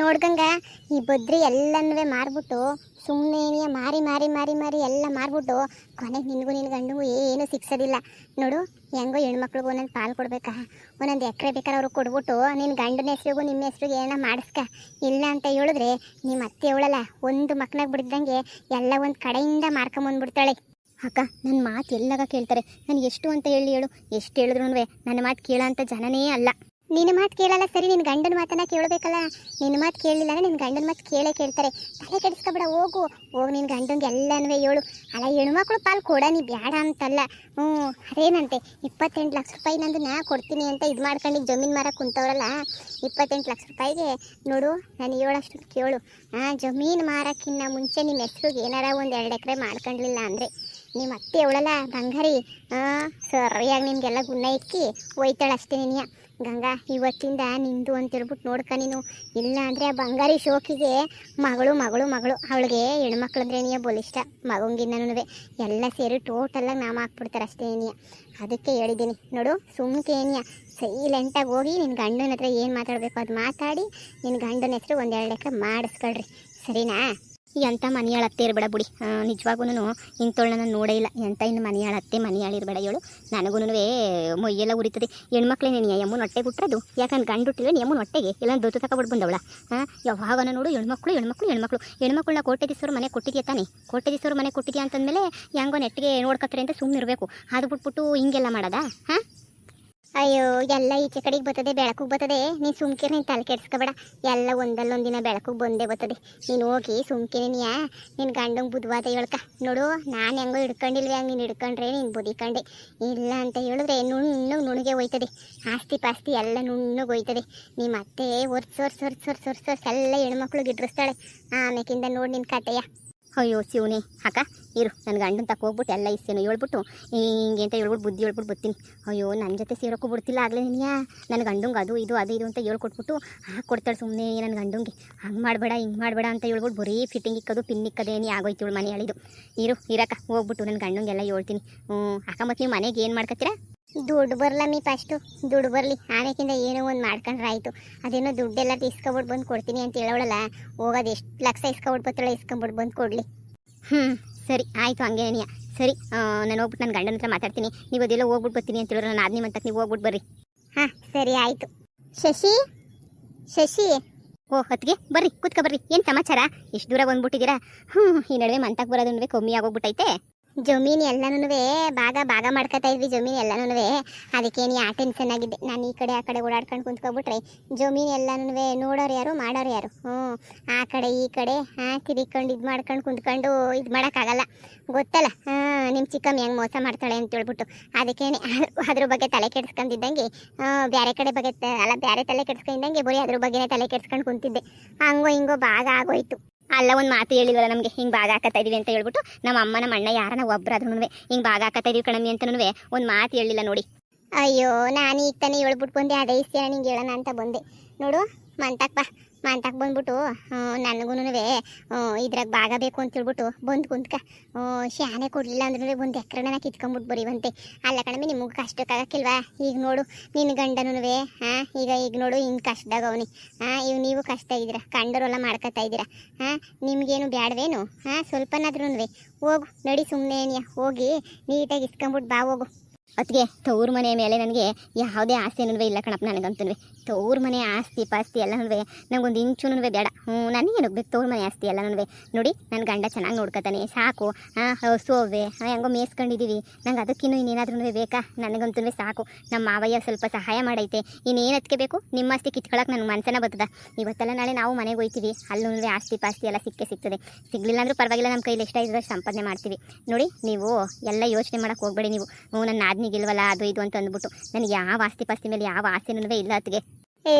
ನೋಡ್ಗಂಗ ಈ ಬದ್ರಿ ಎಲ್ಲನೂ ಮಾರ್ಬಿಟ್ಟು ಸುಮ್ಮನೆ ಮಾರಿ ಮಾರಿ ಮಾರಿ ಮಾರಿ ಎಲ್ಲ ಮಾರ್ಬಿಟ್ಟು ಕೊನೆಗೆ ನಿನ್ನ ಗಂಡು ಏನು ಸಿಕ್ಸೋದಿಲ್ಲ ನೋಡು. ಹೆಂಗೋ ಹೆಣ್ಮಕ್ಳಿಗೂ ಒಂದೊಂದು ಪಾಲು ಕೊಡ್ಬೇಕಾ, ಒಂದೊಂದು ಎಕರೆ ಬೇಕಾದ್ರೆ ಅವ್ರಿಗೆ ಕೊಡ್ಬಿಟ್ಟು ನಿನ್ನ ಗಂಡನ ಹೆಸ್ರಿಗೂ ನಿಮ್ಮ ಹೆಸ್ರಿಗೆ ಏನೋ ಮಾಡಿಸ್ಕ. ಇಲ್ಲ ಅಂತ ಹೇಳಿದ್ರೆ ನಿಮ್ಮ ಅತ್ತೆ ಅವಳಲ್ಲ ಒಂದು ಮಕ್ಕಳಾಗ ಬಿಡ್ದಂಗೆ ಎಲ್ಲ ಒಂದು ಕಡೆಯಿಂದ ಮಾರ್ಕೊಂಬಂದ್ಬಿಡ್ತಾಳೆ. ಅಕ್ಕ ನನ್ನ ಮಾತು ಎಲ್ಲಾಗ ಕೇಳ್ತಾರೆ, ನಾನು ಎಷ್ಟು ಅಂತ ಹೇಳು, ಎಷ್ಟು ಹೇಳಿದ್ರು ನನ್ನ ಮಾತು ಕೇಳೋ ಅಂಥ ಜನನೇ ಅಲ್ಲ. ನಿನ್ನ ಮಾತು ಕೇಳಲ್ಲ ಸರಿ, ನಿನ್ನ ಗಂಡನ ಮಾತನ್ನ ಕೇಳಬೇಕಲ್ಲ. ನಿನ್ನ ಮಾತು ಕೇಳಲಿಲ್ಲ ಅಂದರೆ ನಿನ್ನ ಗಂಡನ ಮಾತು ಕೇಳ್ತಾರೆ. ತಲೆ ಕೆಡಿಸ್ಕೊಬೇಡ, ಹೋಗು ನಿನ್ನ ಗಂಡಂಗೆ ಎಲ್ಲನೂ ಹೇಳು. ಅಲ್ಲ ಹೆಣ್ಮಕ್ಳು ಪಾಲು ಕೊಡ ನೀ ಬೇಡ ಅಂತಲ್ಲ. ಅದೇನಂತೆ 28 ಲಕ್ಷ ರೂಪಾಯಿ ನಂದು ನಾ ಕೊಡ್ತೀನಿ ಅಂತ ಇದು ಮಾಡ್ಕೊಂಡು ಜಮೀನು ಮಾರಕ್ಕೆ ಕುಂತವ್ರಲ್ಲ. 28 ಲಕ್ಷ ರೂಪಾಯಿಗೆ ನೋಡು ನಾನು ಹೇಳೋಷ್ಟು ಕೇಳು. ಜಮೀನು ಮಾರಕ್ಕಿನ್ನ ಮುಂಚೆ ನಿಮ್ಮ ಹೆಸ್ರಿಗೆ ಏನಾರ ಒಂದು 2 ಎಕರೆ ಮಾಡ್ಕೊಂಡಿಲ್ಲ ಅಂದರೆ ನಿಮ್ಮ ಅತ್ತೆ ಅವಳಲ್ಲ ಬಂಗಾರಿ ಸರಿಯಾಗಿ ನಿಮಗೆಲ್ಲ ಗುಣ ಇಕ್ಕಿ ಹೋಯ್ತಾಳೆ ಅಷ್ಟೇ. ನೀನಿಯ ಗಂಗಾ ಇವತ್ತಿಂದ ನಿಂದು ಅಂತೇಳ್ಬಿಟ್ಟು ನೋಡ್ಕ ನೀನು. ಇಲ್ಲ ಅಂದರೆ ಆ ಬಂಗಾರಿ ಶೋಕಿಗೆ ಮಗಳು ಮಗಳು ಮಗಳು ಅವಳಿಗೆ ಹೆಣ್ಮಕ್ಳು ಅಂದ್ರೆ ನೀಯ ಬಲಿಷ್ಟ. ಮಗಂಗಿನ್ನೂ ಎಲ್ಲ ಸೇರಿ ಟೋಟಲಾಗಿ ನಾಮ ಹಾಕ್ಬಿಡ್ತಾರೆ ಅಷ್ಟೇ ನೀಯ. ಅದಕ್ಕೆ ಹೇಳಿದ್ದೀನಿ ನೋಡು, ಸುಮ್ಕೆ ಏನಿಯ ಸೈಲೆಂಟಾಗಿ ಹೋಗಿ ನಿನ್ನ ಗಂಡನ ಹತ್ರ ಏನು ಮಾತಾಡಬೇಕು ಅದು ಮಾತಾಡಿ ನಿನ್ನ ಗಂಡನ ಹೆಸರು 1-2 ಎಕರೆ ಮಾಡಿಸ್ಕೊಳ್ರಿ, ಸರಿನಾ? ಎಂಥ ಮನೆಯಾಳತ್ತೆ ಇರಬೇಡ ಬಿಡಿ. ನಿಜವಾಗೂ ಇಂಥವಳನ್ನ ನಾನು ನೋಡೇ ಇಲ್ಲ. ಎಂಥ ಇನ್ನು ಮನೆಯಾಳತ್ತೆ ಮನೆಯಾಳಿರ್ಬೇಡ ಹೇಳು. ನನಗೂ ಮೊಯ್ಯೆಲ್ಲ ಉರಿತದೆ. ಹೆಣ್ಮಕ್ಳೇ ನೀನು ಯಮ್ಮನ ಹೊಟ್ಟೆ ಬಿಟ್ರದು ಯಾಕಂದ್ರೆ ಗಂಡು ಹುಟ್ಟಿಲ್ಲ ಯಮ್ಮನ ಹೊಟ್ಟೆಗೆ ಎಲ್ಲ ದೊತ್ತು ತಗೊಬಿಟ್ಟು ಬಂದವಳ. ಯಾವಾಗ ನೋಡು ಹೆಣ್ಮಕ್ಳನ್ನ ಕೋಟೆದೀಸವ್ರ ಮನೆ ಕೊಟ್ಟಿದ್ಯಾ ತಾನೆ, ಕೋಟೆದೀಸವ್ರ ಮನೆ ಕೊಟ್ಟಿದ್ಯಾ ಅಂತಂದಮೇಲೆ ಹೆಂಗೋ ನೆಟ್ಟಿಗೆ ನೋಡ್ಕೊತಾರೆ ಅಂತ ಸುಮ್ಮನೆ ಇರಬೇಕು. ಅದು ಬಿಟ್ಬಿಟ್ಟು ಹಿಂಗೆಲ್ಲ ಮಾಡೋದಾ? ಅಯ್ಯೋ ಎಲ್ಲ ಈಚೆ ಕಡೆಗೆ ಬರ್ತದೆ, ಬೆಳಕಿಗೆ ಬರ್ತದೆ. ನೀನು ಸುಮ್ಕಿರ ನೀನು ತಲೆ ಕೆಡ್ಸ್ಕೊಬೇಡ. ಎಲ್ಲ ಒಂದಲ್ಲೊಂದಿನ ಬೆಳಕಿಗೆ ಬಂದೇ ಬರ್ತದೆ. ನೀನು ಹೋಗಿ ಸುಮ್ಕಿರಿ ನಿನ್ನ ಗಂಡಂಗೆ ಬುದ್ಧವಾದ ಹೇಳ್ಕ. ನೋಡು ನಾನು ಹೆಂಗೋ ಹಿಡ್ಕೊಂಡಿಲ್ವೇ ಹಂಗೆ ನೀನು ಹಿಡ್ಕೊಂಡ್ರೆ ನೀನು ಬುದಿಕೊಂಡೆ. ಇಲ್ಲ ಅಂತ ಹೇಳಿದ್ರೆ ನುಣ್ಣಗೆ ಹೋಯ್ತದೆ. ಆಸ್ತಿ ಪಾಸ್ತಿ ಎಲ್ಲ ನುಣ್ಣಗೆ ಹೋಯ್ತದೆ. ನಿಮ್ಮ ಅತ್ತೆ ಒರ್ಸೋರ್ಸ್ ಎಲ್ಲ ಹೆಣ್ಮಕ್ಳು ಗಿಡ್ರಿಸ್ತಾಳೆ. ಆಮೇಕಿಂದ ನೋಡಿ ನಿನ್ನ ಕತೆಯ. ಅಯ್ಯೋ ಶಿವನೇ ಅಕ್ಕ ಇರು, ನನ್ನ ಗಂಡನ ತಕ್ಕ ಹೋಗ್ಬಿಟ್ಟು ಎಲ್ಲ ಇಷ್ಟೇನು ಹೇಳ್ಬಿಟ್ಟು ಹಿಂಗೆ ಅಂತ ಹೇಳ್ಬಿಟ್ಟು ಬುದ್ಧಿ ಹೇಳ್ಬಿಟ್ಟು ಬರ್ತೀನಿ. ಅಯ್ಯೋ ನನ್ನ ಜೊತೆ ಸೇರೋಕ್ಕೂ ಬಿಡ್ತಿಲ್ಲ ಆಗಲೇ ನೀನಿಯಾ. ನನ್ನ ಗಂಡಂಗೆ ಅದು ಇದು ಅಂತ ಹೇಳ್ಕೊಟ್ಬಿಟ್ಟು ಕೊಡ್ತಾಳೆ ಸುಮ್ಮನೆ ನನ್ನ ಗಂಡಂಗೆ. ಹಂಗೆ ಮಾಡಬೇಡ ಹಿಂಗೆ ಮಾಡಬೇಡ ಅಂತ ಹೇಳ್ಬಿಟ್ಟು ಬರೀ ಫಿಟ್ಟಿಂಗ್ ಇಕ್ಕೋದು ಪಿನ್ ಇಕ್ಕೋದೇನಿ ಆಗೋಯ್ತು ಮನೆ ಹೇಳಿದ್ದು. ಇರಕ್ಕ ಹೋಗ್ಬಿಟ್ಟು ನನ್ನ ಗಂಡಂಗೆಲ್ಲ ಹೇಳ್ತೀನಿ. ಅಕ್ಕ ಮತ್ತು ನೀವು ಮನೆಗೆ ಏನು ಮಾಡ್ಕೊತೀರಾ? ದುಡ್ಡು ಬರಲಮ್ಮಿ, ಫಸ್ಟು ದುಡ್ಡು ಬರಲಿ, ಆಮೇಕಿಂದ ಏನೋ ಒಂದು ಮಾಡ್ಕೊಂಡ್ರೆ ಆಯಿತು. ಅದೇನೋ ದುಡ್ಡೆಲ್ಲ ಇಸ್ಕೊಬಿಟ್ಟು ಬಂದು ಕೊಡ್ತೀನಿ ಅಂತ ಹೇಳೋಳಲ್ಲ, ಹೋಗೋದು ಎಷ್ಟು ಲಕ್ಷ ಇಸ್ಕೊಬಿಟ್ಟು ಬರ್ತಾಳೆ, ಇಸ್ಕೊಂಬಿಟ್ಟು ಬಂದು ಕೊಡಲಿ. ಸರಿ ಆಯಿತು, ಹಂಗೆ ನೀಯ ಸರಿ. ನಾನು ಹೋಗ್ಬಿಟ್ಟು ನನ್ನ ಗಂಡನ ಹತ್ರ ಮಾತಾಡ್ತೀನಿ. ನೀವು ಅದೆಲ್ಲ ಹೋಗ್ಬಿಟ್ಟು ಬರ್ತೀನಿ ಅಂತ ಹೇಳಿದ್ರೆ ನಾನು ಆದ್ನಿ ಮಂತಕ್ಕೆ ನೀವು ಹೋಗ್ಬಿಟ್ಟು ಬರ್ರಿ. ಸರಿ ಆಯಿತು. ಶಶಿ ಹೊತ್ತಿಗೆ ಬರ್ರಿ, ಕೂತ್ಕೊ ಬರ್ರಿ. ಏನು ಸಮಾಚಾರ? ಎಷ್ಟು ದೂರ ಬಂದ್ಬಿಟ್ಟಿದ್ದೀರಾ? ಈ ನಡುವೆ ಮಂತಕ್ಕೆ ಬರೋದು ಕಮ್ಮಿ ಆಗೋಗ್ಬಿಟ್ಟೈತೆ. ಜಮೀನು ಎಲ್ಲನೂ ಭಾಗ ಮಾಡ್ಕೊತಾ ಇದ್ವಿ. ಜಮೀನು ಎಲ್ಲನೂ ಅದಕ್ಕೇನು ಆ ಟೆನ್ಷನ್ ಆಗಿದ್ದೆ. ನಾನು ಈ ಕಡೆ ಆ ಕಡೆ ಓಡಾಡ್ಕೊಂಡು ಕುಂತ್ಕೊಬಿಟ್ರೆ ಜಮೀನು ಎಲ್ಲನೂ ನೋಡೋರು ಯಾರು ಮಾಡೋರು ಯಾರು? ಆ ಕಡೆ ಈ ಕಡೆ ತಿರ್ಕೊಂಡು ಇದು ಮಾಡ್ಕೊಂಡು ಕುಂತ್ಕೊಂಡು ಇದು ಮಾಡೋಕ್ಕಾಗಲ್ಲ, ಗೊತ್ತಲ್ಲ ನಿಮ್ಮ ಚಿಕ್ಕಮ್ಮ ಹೆಂಗೆ ಮೋಸ ಮಾಡ್ತಾಳೆ ಅಂತ ಹೇಳ್ಬಿಟ್ಟು. ಅದಕ್ಕೇನೆ ಅದ್ರ ಬಗ್ಗೆ ತಲೆ ಕೆಡ್ಸ್ಕೊಂಡಿದ್ದಂಗೆ ಬೇರೆ ಕಡೆ ಬಗ್ಗೆ ಬೇರೆ ತಲೆ ಕೆಡ್ಸ್ಕೊಂಡಿದ್ದಂಗೆ ಬರೀ ಅದ್ರ ಬಗ್ಗೆನೇ ತಲೆ ಕೆಡ್ಸ್ಕೊಂಡು ಕುಂತಿದ್ದೆ. ಹಂಗೋ ಹಿಂಗೋ ಭಾಗ ಆಗೋಯ್ತು. ಅಲ್ಲ ಒಂದು ಮಾತು ಹೇಳಿಲ್ವಲ್ಲ ನಮಗೆ, ಹಿಂಗೆ ಭಾಗ ಹಾಕತ್ತಾ ಇದೀವಿ ಅಂತ ಹೇಳ್ಬಿಟ್ಟು. ನಮ್ಮ ಅಮ್ಮ ನಮ್ಮ ಅಣ್ಣ ಯಾರನ್ನ ಒಬ್ಬರಾದ್ರೂ ಹಿಂಗೆ ಭಾಗ ಹಾಕತ್ತಾ ಇದೀವಿ ಕಣಮ್ಮಿ ಅಂತನೂ ಒಂದು ಮಾತು ಹೇಳಿಲ್ಲ ನೋಡಿ. ಅಯ್ಯೋ ನಾನು ಈಗ ತಾನೇ ಹೇಳ್ಬಿಟ್ಟು ಬಂದೆ, ಅದೇ ಇಷ್ಟ ನಿಂಗೆ ಹೇಳೋಣ ಅಂತ ಬಂದೆ. ನೋಡು ಮಂತಕ್ಕೆ ಬಂದ್ಬಿಟ್ಟು ನನಗೂ ಇದ್ರಾಗ ಭಾಗ ಬೇಕು ಅಂತ ಹೇಳ್ಬಿಟ್ಟು ಬಂದು ಕುಂತ್ಕ. ಶಾನೆ ಕೊಡಲಿಲ್ಲ ಅಂದ್ರೂ ಒಂದು ಎಕರೆನ ಕಿತ್ಕೊಂಡ್ಬಿಟ್ಟು ಬರೀವಂತೆ. ಅಲ್ಲ ಕಣಮಿ ನಿಮಗೆ ಕಷ್ಟಕ್ಕಾಗಕ್ಕಿಲ್ವಾ? ಈಗ ನೋಡು ನಿನ್ನ ಗಂಡನೂ ಈಗ ನೋಡು ಹಿಂಗೆ ಕಷ್ಟದಾಗ ಅವನಿ. ಇವು ನೀವು ಕಷ್ಟ ಇದ್ದೀರಾ, ಕಂಡರೆಲ್ಲ ಮಾಡ್ಕೊತಾ ಇದ್ದೀರಾ. ನಿಮಗೇನು ಬ್ಯಾಡವೇನು? ಸ್ವಲ್ಪನಾದ್ರೂ ಹೋಗು ನಡಿ, ಸುಮ್ಮನೆ ಹೋಗಿ ನೀಟಾಗಿ ಇಸ್ಕೊಂಬಿಟ್ಟು ಬಾ ಹೋಗು. ಅದಕ್ಕೆ ತವ್ರ ಮನೆ ಮೇಲೆ ನನಗೆ ಯಾವುದೇ ಆಸೆನೂ ಇಲ್ಲ ಕಣಪ್ಪ. ನನಗಂತೂ ತವ್ರ ಮನೆ ಆಸ್ತಿ ಪಾಸ್ತಿ ಎಲ್ಲನೂ ನಂಗೊಂದು ಇಂಚೂ ಬೇಡ. ನನಗೇನು ಬೇಕು ತವ್ರ ಮನೆ ಆಸ್ತಿ ಎಲ್ಲನೂ. ನೋಡಿ ನನ್ನ ಗಂಡ ಚೆನ್ನಾಗಿ ನೋಡ್ಕೊತಾನೆ ಸಾಕು. ಸೋವೆ ಹೆಂಗೋ ಮೇಯಿಸ್ಕೊಂಡಿದ್ದೀವಿ, ನಂಗೆ ಅದಕ್ಕಿನ್ನೂ ಇನ್ನೇನಾದ್ರೂ ಬೇಕಾ? ನನಗಂತೂ ಸಾಕು. ನಮ್ಮ ಮಾವಯ್ಯ ಸ್ವಲ್ಪ ಸಹಾಯ ಮಾಡೈತೆ, ಇನ್ನೇನು ಅದಕ್ಕೆ ಬೇಕು? ನಿಮ್ಮ ಆಸ್ತಿ ಕಿತ್ಕೊಳಕ್ಕೆ ನನಗೆ ಮನಸ್ಸನ್ನ ಬರ್ತದ. ಇವತ್ತೆಲ್ಲ ನಾಳೆ ನಾವು ಮನೆಗೆ ಹೋಗ್ತೀವಿ, ಅಲ್ಲೂ ಆಸ್ತಿ ಪಾಸ್ತಿ ಎಲ್ಲ ಸಿಗ್ತದೆ. ಸಿಗಲಿಲ್ಲ ಅಂದರೂ ಪರವಾಗಿಲ್ಲ, ನಮ್ಮ ಕೈಲಿ ಎಷ್ಟಾಯಿದ್ರೆ ಸಂಪಾದನೆ ಮಾಡ್ತೀವಿ. ನೋಡಿ ನೀವು ಎಲ್ಲ ಯೋಚನೆ ಮಾಡೋಕ್ಕೆ ಹೋಗಬೇಡಿ. ನೀವು ನನ್ನ ಆದ್ನಿಗಿಲ್ವಲ್ಲ ಅದು ಇದು ಅಂತ ಅಂದ್ಬಿಟ್ಟು ನನಗೆ ಯಾವ ಆಸ್ತಿ ಪಾಸ್ತಿ ಮೇಲೆ ಯಾವ ಆಸೆನೂ ಇಲ್ಲ ಅದಕ್ಕೆ.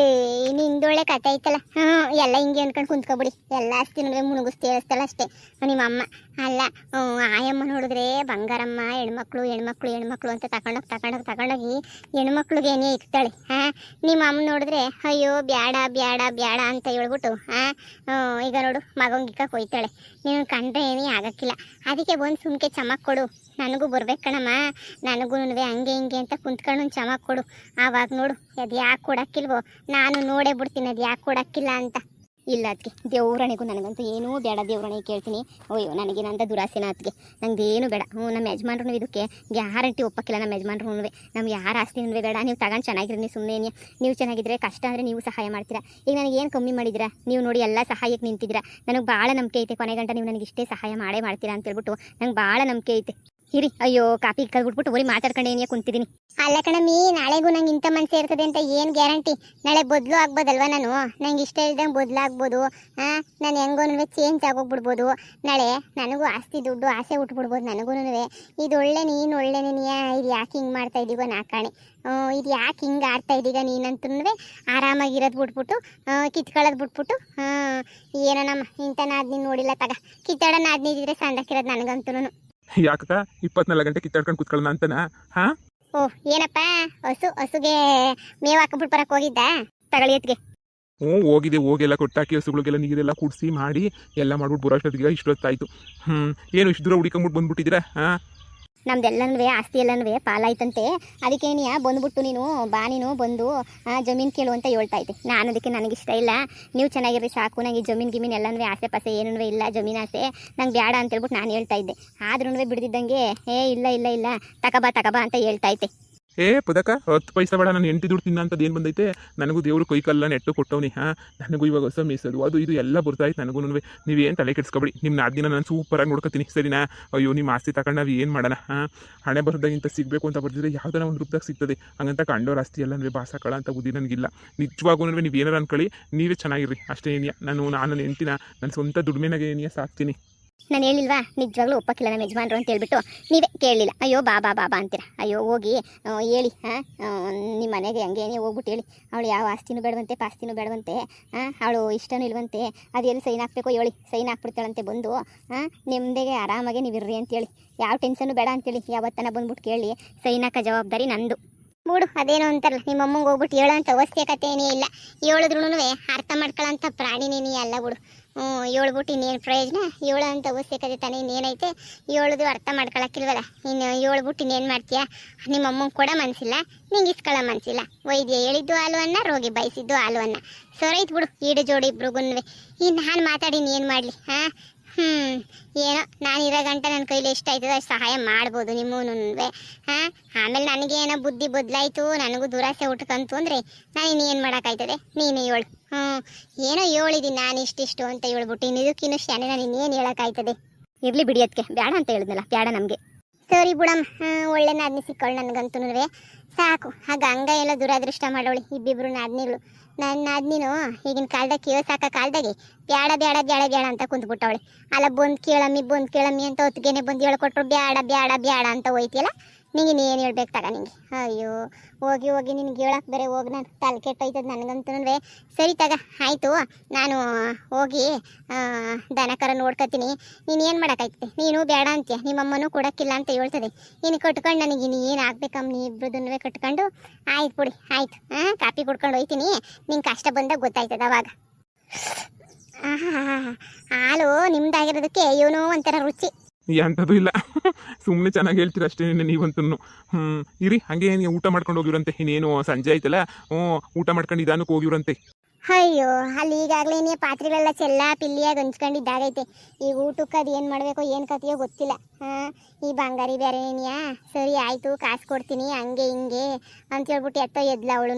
ನಿಂದೊಳ್ಳೆ ಕತೆ ಐತಲ್ಲ. ಎಲ್ಲ ಹಿಂಗೆ ಅನ್ಕೊಂಡು ಕುಂತ್ಕೊಬಿಡಿ. ಎಲ್ಲ ಆಸ್ತಿನೂ ಮುಳುಗಿಸ್ತಿ ಹೇಳ್ತಾಳ ಅಷ್ಟೇ ನಿಮ್ಮ ಅಮ್ಮ. ಅಲ್ಲ ಆಯಮ್ಮ ನೋಡಿದ್ರೆ ಬಂಗಾರಮ್ಮ ಹೆಣ್ಮಕ್ಳು ಅಂತ ತಗೊಂಡೋಗಿ ಹೆಣ್ಮಕ್ಳಿಗೇನೇ ಇರ್ತಾಳೆ. ನಿಮ್ಮ ಅಮ್ಮ ನೋಡಿದ್ರೆ ಅಯ್ಯೋ ಬ್ಯಾಡ ಅಂತ ಹೇಳ್ಬಿಟ್ಟು ಈಗ ನೋಡು ಮಗಂಗಿಕ್ಕ ಕೊಯ್ತಾಳೆ. ನೀನು ಕಂಡ್ರೆ ಏನೇ ಆಗಕ್ಕಿಲ್ಲ. ಅದಕ್ಕೆ ಬಂದು ಸುಮ್ಕೆ ಚಮಕ್ ಕೊಡು, ನನಗೂ ಬರ್ಬೇಕು ಕಣಮ್ಮ, ನನಗೂ ಹಂಗೆ ಹಿಂಗೆ ಅಂತ ಕುಂತ್ಕೊಂಡು ಒಂದು ಚಮಕ್ ಕೊಡು. ಆವಾಗ ನೋಡು ಅದು ಯಾಕೆ ಕೊಡಕ್ಕಿಲ್ವೋ ನಾನು ನೋಡೇ ಬಿಡ್ತೀನಿ ಅದು ಯಾಕೆ ಕೊಡಕ್ಕಿಲ್ಲ ಅಂತ. ಇಲ್ಲ ಅದಕ್ಕೆ ದೇವ್ರಣೆಗೂ ನನಗಂತೂ ಏನೂ ಬೇಡ, ದೇವ್ರಣೆ ಕೇಳ್ತೀನಿ. ಅಯ್ಯೋ ನನಗೇನಂತ ದುರಾಸೆನ ಅದಕ್ಕೆ, ನಂಗೇನು ಬೇಡ. ನಮ್ಮ ಯಜಮಾನ್ರು ಇದಕ್ಕೆ ಗ್ಯಾರಂಟಿ ಒಪ್ಪಕ್ಕಿಲ್ಲ. ನಮ್ಮ ಯಜಮಾನ್ರು ನಮ್ಗೆ ಯಾರ ಆಸ್ತಿನೂ ಬೇಡ, ನೀವು ತಗೊಂಡು ಚೆನ್ನಾಗಿರಿ, ನೀವು ಸುಮ್ಮನೆ ನೀವು ಚೆನ್ನಾಗಿದ್ರೆ ಕಷ್ಟ ಅಂದರೆ ನೀವು ಸಹಾಯ ಮಾಡ್ತೀರಾ. ಈಗ ನನಗೆ ಏನು ಕಮ್ಮಿ ಮಾಡಿದ್ದೀರಾ ನೀವು ನೋಡಿ, ಎಲ್ಲ ಸಹಾಯಕ್ಕೆ ನಿಂತಿದ್ದೀರಾ. ನನಗೆ ಭಾಳ ನಂಬಿಕೆ ಐತೆ, ಕೊನೆ ಗಂಟ ನೀವು ನನಗೆ ಇಷ್ಟೇ ಸಹಾಯ ಮಾಡೇ ಮಾಡ್ತೀರಾ ಅಂತ ಹೇಳ್ಬಿಟ್ಟು ನಂಗೆ ಭಾಳ ನಂಬಿಕೆ ಐತೆ. ಇರಿ, ಅಯ್ಯೋ ಕಾಪಿ ಕಲ್ಬಿಟ್ಬಿಟ್ಟು ಬರೀ ಮಾತಾಡ್ಕೊಂಡೆ ಏನೇ ಕುಂತಿದ್ದೀನಿ. ಅಲ್ಲ ಕಣಮ್ಮಿ, ನಾಳೆಗೂ ನಂಗೆ ಇಂಥ ಮನಸ್ಸೇ ಇರ್ತದೆ ಅಂತ ಏನು ಗ್ಯಾರಂಟಿ? ನಾಳೆ ಬದಲು ಆಗ್ಬೋದಲ್ವ? ನಂಗೆ ಇಷ್ಟ ಇಲ್ದಂಗೆ ಬದಲಾಗ್ಬೋದು. ನಾನು ಹೆಂಗೋನು ಚೇಂಜ್ ಆಗೋಗ್ಬಿಡ್ಬೋದು. ನಾಳೆ ನನಗೂ ಆಸ್ತಿ ದುಡ್ಡು ಆಸೆ ಉಟ್ಬಿಡ್ಬೋದು ನನಗೂ. ಇದು ಒಳ್ಳೆ ನೀನು ಒಳ್ಳೆನೇನಿಯ, ಇದು ಯಾಕೆ ಹಿಂಗೆ ಮಾಡ್ತಾ ಇದ್ದೀಗೋ ನಾಕಾಣೆ, ಇದು ಯಾಕೆ ಹಿಂಗೆ ಆಡ್ತಾ ಇದ್ದೀಗ ನೀನಂತೂ ಆರಾಮಾಗಿರೋದು ಬಿಟ್ಬಿಟ್ಟು ಕಿತ್ಕೊಳ್ಳೋದು ಬಿಟ್ಬಿಟ್ಟು ಏನೋ ನಮ್ಮ ಇಂಥ ನಾದ್ನಿ ನೋಡಿಲ್ಲ ತಗ. ಕಿತ್ತಾಡೋ ನಾದ್ನಿದ್ರೆ ಸಂದಕ್ಕಿರೋದು ನನಗಂತೂ. ಯಾಕಕ್ಕ 24 ಗಂಟೆ ಕಿತ್ತಾಡ್ಕೊಂಡು ಕುತ್ಕೊಳ್ಳೋಣ ಅಂತನಾ? ಓ ಏನಪ್ಪ, ಹಸುಗೆ ಮೇವು ಹಾಕ್ಬಿಟ್ಟು ಬರಕ್ಕೆ ಹೋಗಿದ್ದ? ತಗೊಳ್ಳಿ ಎತ್ಗೆ. ಹೋಗಿದೆ, ಹೋಗೆಲ್ಲ ಕೊಟ್ಟಾಕಿ ಹಸುಗಳಿಗೆಲ್ಲ ನೀರೆಲ್ಲ ಕುಡಿಸಿ ಮಾಡಿ ಎಲ್ಲ ಮಾಡ್ಬಿಟ್ಟು ಬರೋಷ್ಟೊತ್ತಿಗೆ ಇಷ್ಟೊತ್ತಾಯ್ತು. ಏನು ಇಷ್ಟು ದೂರ ಹುಡುಕೊಂಬಿಟ್ಟು ಬಂದ್ಬಿಟ್ಟಿದ್ದೀರಾ? ನಮ್ದೆಲ್ಲನೂ ಆಸ್ತಿ ಎಲ್ಲನೂ ಪಾಲಾಯ್ತಂತೆ. ಅದಕ್ಕೇನಿಯ ಬಂದ್ಬಿಟ್ಟು ನೀನು ಬಂದು ಜಮೀನು ಕೇಳು ಅಂತ ಹೇಳ್ತಾ ಇದ್ದೆ. ನಾನು ಅದಕ್ಕೆ ನನಗಿಷ್ಟ ಇಲ್ಲ, ನೀವು ಚೆನ್ನಾಗಿರ್ರಿ ಸಾಕು, ನನಗೆ ಜಮೀನು ಎಲ್ಲನೂ ಆಸೆ ಪಾಸೆ ಏನೂ ಇಲ್ಲ, ಜಮೀನು ಆಸೆ ನಂಗೆ ಬೇಡ ಅಂತ ಹೇಳ್ಬಿಟ್ಟು ನಾನು ಹೇಳ್ತಾ ಇದ್ದೆ. ಆದ್ರೂ ಬಿಡ್ದಿದ್ದಂಗೆ ಇಲ್ಲ ತಗಬಾ ಅಂತ ಹೇಳ್ತಾ ಇದ್ದೆ. ಪದಕ 10 ಪೈಸೆ ಬೇಡ, ನಾನು ಹೆಂಡತಿ ದುಡ್ಡು ತಿನ್ನಂಥದ್ದು ಏನು ಬಂದೈತೆ? ನನಗೂ ದೇವರು ಕೈಕಲ್ಲ ನೆಟ್ಟು ಕೊಟ್ಟವನಿ. ನನಗೂ ಇವಾಗ ಹೊಸ ಮೇಸೋದು ಅದು ಇದು ಎಲ್ಲ ಬರ್ತಾಯಿತ್ತು ನನಗೂ. ನೀವೇನು ತಲೆ ಕೆಡಿಸ್ಕೊಬೇಡಿ, ನಿಮ್ಮ ನಾದಿನ ನಾನು ಸೂಪರಾಗಿ ನೋಡ್ಕೊತೀನಿ ಸರಿನಾ? ಅಯ್ಯೋ ನಿಮ್ಮ ಆಸ್ತಿ ತಗೊಂಡು ನಾವು ಏನು ಮಾಡೋಣ? ಹಣೆ ಬರೋದಾಗಿಂತ ಸಿಗಬೇಕು ಅಂತ ಬರ್ತಿದ್ರೆ ಯಾವುದನ್ನ ಒಂದು ರೂಪದಾಗ ಸಿಗ್ತದೆ. ಹಂಗಂತ ಕಂಡೋರು ಆಸ್ತಿ ಎಲ್ಲ ಬಾಸಕಳ ಅಂತ ಬುದ್ಧಿ ನನಗಿಲ್ಲ. ನಿಜವಾಗೂ ನೀವು ಏನಾರು ಅನ್ಕೊಳ್ಳಿ, ನೀವೇ ಚೆನ್ನಾಗಿರ್ರಿ ಅಷ್ಟೇ. ಏನಿಯಾ ನಾನು ಹೆಂಡ್ತಿನ ನನ್ನ ಸ್ವಂತ ದುಡಿಮೆನಾಗೆ ಏನಿಯಾ ಸಾಕ್ತೀನಿ. ನಾನು ಹೇಳಿಲ್ವಾ ನಿಜವಾಗ್ಲೂ ಒಪ್ಪಕ್ಕಿಲ್ಲ ನಮ್ಮ ಯಜಮಾನ್ರು ಅಂತ ಹೇಳ್ಬಿಟ್ಟು? ನೀವೇ ಕೇಳಲಿಲ್ಲ. ಅಯ್ಯೋ ಬಾಬಾ ಅಂತೀರ. ಅಯ್ಯೋ ಹೋಗಿ ಹೇಳಿ, ನಿಮ್ಮ ಮನೆಗೆ ಹಂಗೇನೇ ಹೋಗ್ಬಿಟ್ಟು ಹೇಳಿ, ಅವಳು ಯಾವ ಆಸ್ತಿನೂ ಬೇಡವಂತೆ ಪಾಸ್ತಿನೂ ಬೇಡವಂತೆ, ಅವಳು ಇಷ್ಟನೂ ಇಲ್ವಂತೆ, ಅದು ಎಲ್ಲಿ ಸೈನ್ ಹಾಕ್ಬೇಕು ಹೇಳಿ, ಸೈನ್ ಹಾಕ್ಬಿಡ್ತಾಳಂತೆ ಬಂದು. ನೆಮ್ಮದಿಗೆ ಆರಾಮಾಗೆ ನೀವಿರ್ರಿ ಅಂತೇಳಿ, ಯಾವ ಟೆನ್ಷನ್ನು ಬೇಡ ಅಂತೇಳಿ ಯಾವತ್ತನ ಬಂದ್ಬಿಟ್ಟು ಕೇಳಿ, ಸೈನ್ ಹಾಕೋ ಜವಾಬ್ದಾರಿ ನಂದು. ಬಿಡು, ಅದೇನೋ ಅಂತಾರಲ್ಲ, ನಿಮ್ಮ ಅಮ್ಮಂಗೆ ಹೋಗ್ಬಿಟ್ಟು ಹೇಳೋಂಥ ಅವಶ್ಯಕತೆ ಏನೇ ಇಲ್ಲ. ಹೇಳಿದ್ರೂ ಅರ್ಥ ಮಾಡ್ಕೊಳ್ಳೋಂಥ ಪ್ರಾಣಿನೇ ಅಲ್ಲ ಬಿಡು. ಹೇಳ್ಬಿಟ್ಟು ಇನ್ನೇನು ಪ್ರಯೋಜನ? ಹೇಳೋಂಥ ಅವಶ್ಯಕತೆ ತಾನೇ ಇನ್ನೇನೈತೆ? ಹೇಳಿದ್ರು ಅರ್ಥ ಮಾಡ್ಕೊಳಕ್ಕಿಲ್ವಲ್ಲ, ಇನ್ನು ಹೇಳ್ಬಿಟ್ಟು ಇನ್ನೇನು ಮಾಡ್ತೀಯಾ? ನಿಮ್ಮ ಅಮ್ಮಂಗೆ ಕೂಡ ಮನಸ್ಸಿಲ್ಲ, ನಿಂಗೆ ಇಸ್ಕೊಳ್ಳೋ ಮನಸ್ಸಿಲ್ಲ. ವೈದ್ಯ ಹೇಳಿದ್ದು ಹಾಲು ಅನ್ನ, ರೋಗಿ ಬಯಸಿದ್ದು ಹಾಲು ಅನ್ನ. ಸೊರೈತು ಬಿಡು, ಈಡು ಜೋಡಿ ಇಬ್ರಿಗೂ. ಇನ್ನು ನಾನು ಮಾತಾಡಿ ಏನು ಮಾಡಲಿ? ಏನೋ ನಾನು ಇರೋ ಗಂಟೆ ನನ್ನ ಕೈಲಿ ಎಷ್ಟಾಯ್ತದೆ ಅಷ್ಟು ಸಹಾಯ ಮಾಡ್ಬೋದು ನಿಮ್ಮೂ. ಆಮೇಲೆ ನನಗೇನೋ ಬುದ್ಧಿ ಬದಲಾಯಿತು, ನನಗೂ ದುರಾಸೆ ಉಟ್ಕಂತು ಅಂದರೆ ನಾನು ಇನ್ನೇನು ಮಾಡೋಕ್ಕಾಯ್ತದೆ? ನೀನು ಹೇಳು. ಏನೋ ಹೇಳಿದ್ದೀನಿ ನಾನು ಇಷ್ಟಿಷ್ಟು ಅಂತ ಹೇಳ್ಬಿಟ್ಟು, ಇದಕ್ಕಿನ್ನೂ ಶಾನೆ ನಾನು ಇನ್ನೇನು ಹೇಳೋಕ್ಕಾಯ್ತದೆ? ಇರಲಿ ಬಿಡಿಯೋದಕ್ಕೆ ಬೇಡ ಅಂತ ಹೇಳಿದ್ನಲ್ಲ, ಬೇಡ ನಮಗೆ. ಸರಿ ಬಿಡಮ್ಮ, ಒಳ್ಳೆ ನಾದ್ನಿ ಸಿಕ್ಕೊಳ್ಳಿ ನನಗಂತೂ ಸಾಕು. ಹಂಗ ಎಲ್ಲ ದುರಾದೃಷ್ಟ ಮಾಡೋಳಿ ಇಬ್ಬಿಬ್ರು ನಾದ್ನಿಗಳು. ನನ್ನ ನಾದ್ನಿನು ಈಗಿನ ಕಾಲದಾಗ ಕೇಳ್ಸಾಕ ಕಾಲದಾಗೆ ಬ್ಯಾಡ ಅಂತ ಕುಂತ್ಬಿಟ್ಟವಳೆ. ಅಲ್ಲ ಬಂದು ಕೇಳಮ್ಮಿ ಅಂತ ಹೊತ್ತಿಗೆನೆ ಬಂದು ಹೇಳ್ಕೊಟ್ರು ಬ್ಯಾಡ ಅಂತ ಹೋಯ್ತಿಯಲ್ಲ. ನಿಂಗೆ ಏನು ಹೇಳ್ಬೇಕು ತಗ ನಿಂಗೆ? ಅಯ್ಯೋ ಹೋಗಿ ನಿನ್ಗೆ ಹೇಳಕ್ಕೆ ಬೇರೆ ಹೋಗಿ ನಾನು ತಲೆ ಕೆಟ್ಟೋಯ್ತದೆ ನನಗಂತೂ. ಸರಿ ತಗ ಆಯಿತು, ನಾನು ಹೋಗಿ ದನಕರ ನೋಡ್ಕೊತೀನಿ. ನೀನು ಏನು ಮಾಡೋಕ್ಕಾಯ್ತದೆ? ನೀನು ಬೇಡ ಅಂತೀಯ, ನಿಮ್ಮಮ್ಮನೂ ಕೊಡೋಕ್ಕಿಲ್ಲ ಅಂತ ಹೇಳ್ತದೆ. ನೀನು ಕಟ್ಕೊಂಡು ನನಗೆ ಏನು ಆಗ್ಬೇಕಮ್ಮ, ನೀ ಇಬ್ಬರದನ್ನೂ ಕಟ್ಕೊಂಡು. ಆಯ್ತು ಬಿಡಿ, ಆಯ್ತು. ಕಾಪಿ ಕುಡ್ಕೊಂಡು ಹೋಯ್ತೀನಿ, ನಿಂಗೆ ಕಷ್ಟ ಬಂದಾಗ ಗೊತ್ತಾಯ್ತದೆ ಅವಾಗ. ಹಾಲು ನಿಮ್ದಾಗಿರೋದಕ್ಕೆ ಏನೋ ಒಂಥರ ರುಚಿ. ಎಂಥದ್ದು ಇಲ್ಲ, ಸುಮ್ಮನೆ ಚೆನ್ನಾಗಿ ಹೇಳ್ತೀರ ಅಷ್ಟೇ ನೀವಂತೂ. ಇರಿ ಹಂಗೆ ಏನು ಊಟ ಮಾಡ್ಕೊಂಡು ಹೋಗಿವ್ರಂತೆ. ಇನ್ನೇನು ಸಂಜೆ ಆಯ್ತಲ್ಲ, ಊಟ ಮಾಡ್ಕೊಂಡು ನಿಧಾನಕ್ಕೆ ಹೋಗಿವ್ರಂತೆ. ಅಯ್ಯೋ ಅಲ್ಲಿ ಈಗಾಗಲೇ ಪಾತ್ರೆಗಳೆಲ್ಲ ಚೆಲ್ಲ ಪಿಲ್ಲಿಯಾಗಿ ಹಂಚ್ಕೊಂಡಿದ್ದಾಗೈತೆ. ಈಗ ಊಟಕ್ಕೆ ಅದು ಏನು ಮಾಡಬೇಕು ಏನು ಕತೆಯೋ ಗೊತ್ತಿಲ್ಲ. ಈ ಬಂಗಾರಿ ಬೇರೆ ಏನಿಯಾ? ಸರಿ ಆಯಿತು, ಕಾಸು ಕೊಡ್ತೀನಿ ಹಂಗೆ ಹಿಂಗೆ ಅಂತ ಹೇಳ್ಬಿಟ್ಟು ಎದ್ಲ ಅವಳು.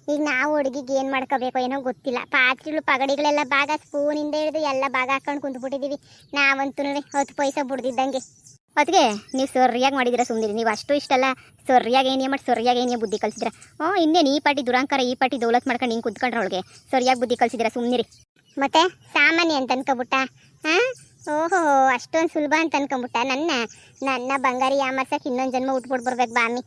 ಈಗ ನಾವು ಹುಡುಗಿಗೆ ಏನು ಮಾಡ್ಕೋಬೇಕು ಏನೋ ಗೊತ್ತಿಲ್ಲ. ಪಾತ್ರೆಗಳು ಪಗಡಿಗಳೆಲ್ಲ ಭಾಗ ಸ್ಪೂನಿಂದ ಹಿಡಿದು ಎಲ್ಲ ಭಾಗ ಹಾಕೊಂಡು ಕುಂತ್ಬಿಟ್ಟಿದ್ದೀವಿ ನಾವಂತೂ 10 ಪೈಸೆ ಬಿಡ್ದಿದ್ದಂಗೆ. ಅದಕ್ಕೆ ನೀವು ಸರಿಯಾಗಿ ಮಾಡಿದ್ದೀರಾ, ಸುಮ್ಮನಿರಿ. ನೀವು ಅಷ್ಟು ಇಷ್ಟಲ್ಲ, ಸರಿಯಾಗಿ ಏನೇ ಮಾಡಿ ಸರಿಯಾಗಿ ಏನೇ ಬುದ್ಧಿ ಕಲಿಸಿದ್ರೆ. ಇನ್ನೇನು ಈ ಪಾಟಿ ದುರಾಂಕಾರ ಈ ಪಾಟಿ ದೌಲತ್ ಮಾಡ್ಕೊಂಡು ಹಿಂಗೆ ಕುತ್ಕೊಂಡ್ರೆ ಅವಳಿಗೆ ಸರಿಯಾಗಿ ಬುದ್ಧಿ ಕಲಿಸಿದ್ದೀರಾ, ಸುಮ್ಮನಿರಿ. ಮತ್ತೆ ಸಾಮಾನ್ಯ ಅಂತ ಅನ್ಕೊಬಿಟ್ಟ? ಓಹೋ ಅಷ್ಟೊಂದು ಸುಲಭ ಅಂತ ಅನ್ಕೊಂಬಿಟ್ಟ ನನ್ನ ಬಂಗಾರಿ ಯಾಮರ್ಸಕ್ಕೆ ಇನ್ನೊಂದು ಜನ್ಮ ಉಟ್ಬಿಟ್ಟು ಬರ್ಬೇಕು ಬಾಮಿ.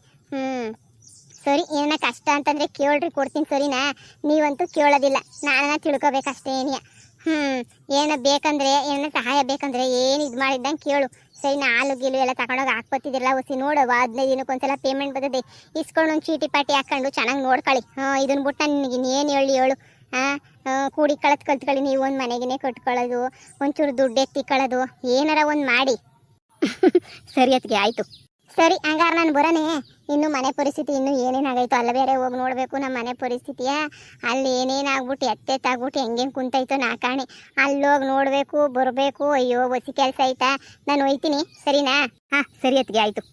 ಸರಿ, ಏನ ಕಷ್ಟ ಅಂತಂದರೆ ಕೇಳ್ರಿ, ಕೊಡ್ತೀನಿ ಸರಿನಾ? ನೀವಂತೂ ಕೇಳೋದಿಲ್ಲ, ನಾನು ತಿಳ್ಕೊಬೇಕಷ್ಟೇ ಏನಿಯ. ಏನೋ ಬೇಕಂದ್ರೆ ಏನೋ ಸಹಾಯ ಬೇಕಂದ್ರೆ ಏನು ಇದು ಮಾಡಿದ್ದಂಗೆ ಕೇಳು ಸರಿ. ಹಾಲು ಗೀಲು ಎಲ್ಲ ತಗೊಂಡೋಗಿ ಹಾಕ್ಕೊತಿದ್ದಿಲ್ಲ ಹೊಸಿ ನೋಡು. 15 ದಿನಕ್ಕೊಂದ್ಸಲ ಪೇಮೆಂಟ್ ಬರ್ತದೆ, ಇಸ್ಕೊಂಡು ಒಂದು ಚೀಟಿ ಪಾಟಿ ಹಾಕ್ಕೊಂಡು ಚೆನ್ನಾಗಿ ನೋಡ್ಕೊಳ್ಳಿ. ಇದನ್ನ ಬಿಟ್ಟು ನಿನಗೆ ಇನ್ನೇನು ಹೇಳು? ಕೂಡಿ ಕಲ್ತ್ಕೊಳ್ಳಿ. ನೀವು ಒಂದು ಮನೆಗೇ ಕಟ್ಕೊಳ್ಳೋದು, ಒಂಚೂರು ದುಡ್ಡು ಎತ್ತಿಕೊಳ್ಳೋದು, ಏನಾರ ಒಂದು ಮಾಡಿ. ಸರಿ ಅದಕ್ಕೆ ಆಯಿತು. ಸರಿ ಹಂಗಾರೆ ನಾನು ಬರೋನೆ. ಇನ್ನು ಮನೆ ಪರಿಸ್ಥಿತಿ ಇನ್ನೂ ಏನೇನಾಗೈತೋ ಅಲ್ಲಿ ಬೇರೆ ಹೋಗಿ ನೋಡಬೇಕು ನಮ್ಮ ಮನೆ ಪರಿಸ್ಥಿತಿಯ ಅಲ್ಲಿ ಏನೇನಾಗ್ಬಿಟ್ಟು ಎತ್ತೆತ್ತಾಗ್ಬಿಟ್ಟು ಹೆಂಗೆ ಕುಂತೈತೋ ನಾ ಕಾಣಿ ಅಲ್ಲೋಗಿ ನೋಡಬೇಕು ಬರಬೇಕು ಅಯ್ಯೋ ಹೊಸಿ ಕೆಲಸ ಆಯ್ತಾ ನಾನು ಹೋಯ್ತೀನಿ ಸರಿನಾ ಹಾಂ ಸರಿ ಅತ್ತಿಗೆ ಆಯಿತು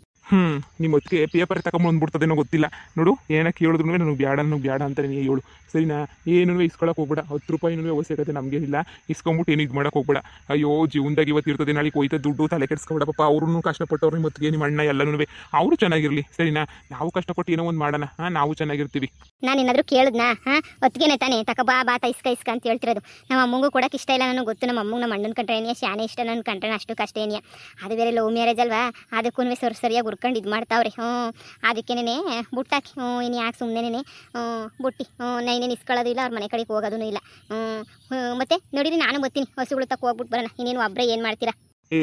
ನಿಮ್ಮ ಹೊತ್ತಿಗೆ ಪೇಪರ್ ತಗೊಂಬಂದ್ಬಿಡ್ತದೇನೋ ಗೊತ್ತಿಲ್ಲ ನೋಡು ಏನಕ್ಕೆ ಹೇಳಿದ್ರು ನನಗೆ ಬೇಡ ಅಂತ ನೀನು ಹೇಳು ಸರಿನಾ ಏನೂ ಇಸ್ಕೊಳಕ್ಕೆ ಹೋಗ್ಬೇಡ 10 ರೂಪಾಯಿನೂ ಅವಶ್ಯಕತೆ ನಮಗೇನಿಲ್ಲ ಇಸ್ಕೊಂಬಿಟ್ಟು ಏನು ಇದು ಮಾಡೋಕೆ ಹೋಗ್ಬೇಡ ಅಯ್ಯೋ ಜೀವನದಾಗ ಇವತ್ತು ಇರ್ತದೆ ನಾಳೆ ಹೋಯ್ತಾ ದುಡ್ಡು ತಲೆ ಕೆಡಿಸ್ಕೊಬೇಡ ಪಾಪ ಅವ್ರೂ ಕಷ್ಟಪಟ್ಟವ್ರು ಮತ್ತಿಗೆ ನಿಮ್ಮ ಅಣ್ಣ ಎಲ್ಲನೂ ಅವರು ಚೆನ್ನಾಗಿರಲಿ ಸರಿನಾ ನಾವು ಕಷ್ಟಪಟ್ಟು ಏನೋ ಒಂದು ಮಾಡೋಣ ನಾವು ಚೆನ್ನಾಗಿರ್ತೀವಿ ನಾನು ಏನಾದರೂ ಕೇಳಿದ್ನಾ ಹೊತ್ತಿಗೆನೆ ತಾನೇ ಬಾ ಇಸ್ಕ ಅಂತ ಹೇಳ್ತಿರೋದು ನಮ್ಮ ಅಮ್ಮಂಗೂ ಕೊಡೋಕೆ ಇಷ್ಟ ಇಲ್ಲ ನನಗೆ ಗೊತ್ತು ನಮ್ಮ ಅಮ್ಮಂಗೆ ನಮ್ಮ ಅಣ್ಣನ ಕಂಡ್ರೆ ಏನಿಯ ಶಾನೆ ಇಷ್ಟ ನನ್ನ ಕಂಡ್ರೆ ಅಷ್ಟು ಕಷ್ಟ ಏನಿಯ ಅದು ಬೇರೆ ಲವ್ ಮ್ಯಾರೇಜ್ ಅಲ್ವಾ ಅದಕ್ಕೂ ಸರಿಯಾಗಿ ಹುರ್ಕೊಂಡು ಇದು ಮಾಡ್ತಾವ್ರೆ ಅದಕ್ಕೇನೆ ಬುಟ್ಟಾಕಿ ಇನ್ನು ಯಾಕೆ ಸುಮ್ಮನೆ ಬುಟ್ಟಿ ನೈನೇನು ಇಸ್ಕೊಳ್ಳೋದು ಇಲ್ಲ ಅವ್ರ ಮನೆ ಕಡೆಗೆ ಹೋಗೋದೂ ಇಲ್ಲ ಮತ್ತೆ ನೋಡಿರಿ ನಾನು ಬರ್ತೀನಿ ಹಸುಗಳು ತಕ್ಕ ಹೋಗ್ಬಿಟ್ಟು ಬರೋಣ ಇನ್ನೇನು ಒಬ್ಬರೇ ಏನು ಮಾಡ್ತೀರಾ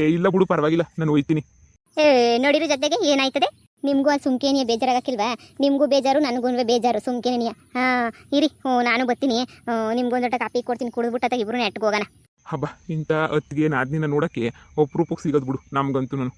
ಇಲ್ಲ ಬಿಡು ಪರವಾಗಿಲ್ಲ ನಾನು ಹೋಯ್ತೀನಿ ನೋಡಿರೋ ಜೊತೆಗೆ ಏನಾಯ್ತದೆ ನಿಮಗೂ ಅಲ್ಲಿ ಸುಮ್ಕೇನಿಯ ಬೇಜಾರಾಗಕ್ಕಿಲ್ವಾ ನಿಮಗೂ ಬೇಜಾರು ನನಗೂ ಬೇಜಾರು ಸುಮ್ಕೇನಿಯ ಇರಿ ನಾನು ಬರ್ತೀನಿ ನಿಮ್ಗೊಂದು ಲೋಟ ಕಾಪಿ ಕೊಡ್ತೀನಿ ಕುಡಿದ್ಬಿಟ್ಟ ಇಬ್ರು ನೆಟ್ಗೆ ಹೋಗೋಣ ಹಬ್ಬ ಇಂಥ ಹೊತ್ತಿಗೆ ನಾದಿನ ನೋಡೋಕ್ಕೆ ಒಪ್ರೂಪಕ್ಕೆ ಸಿಗೋದು ಬಿಡು ನಮ್ಗಂತೂ ನಾನು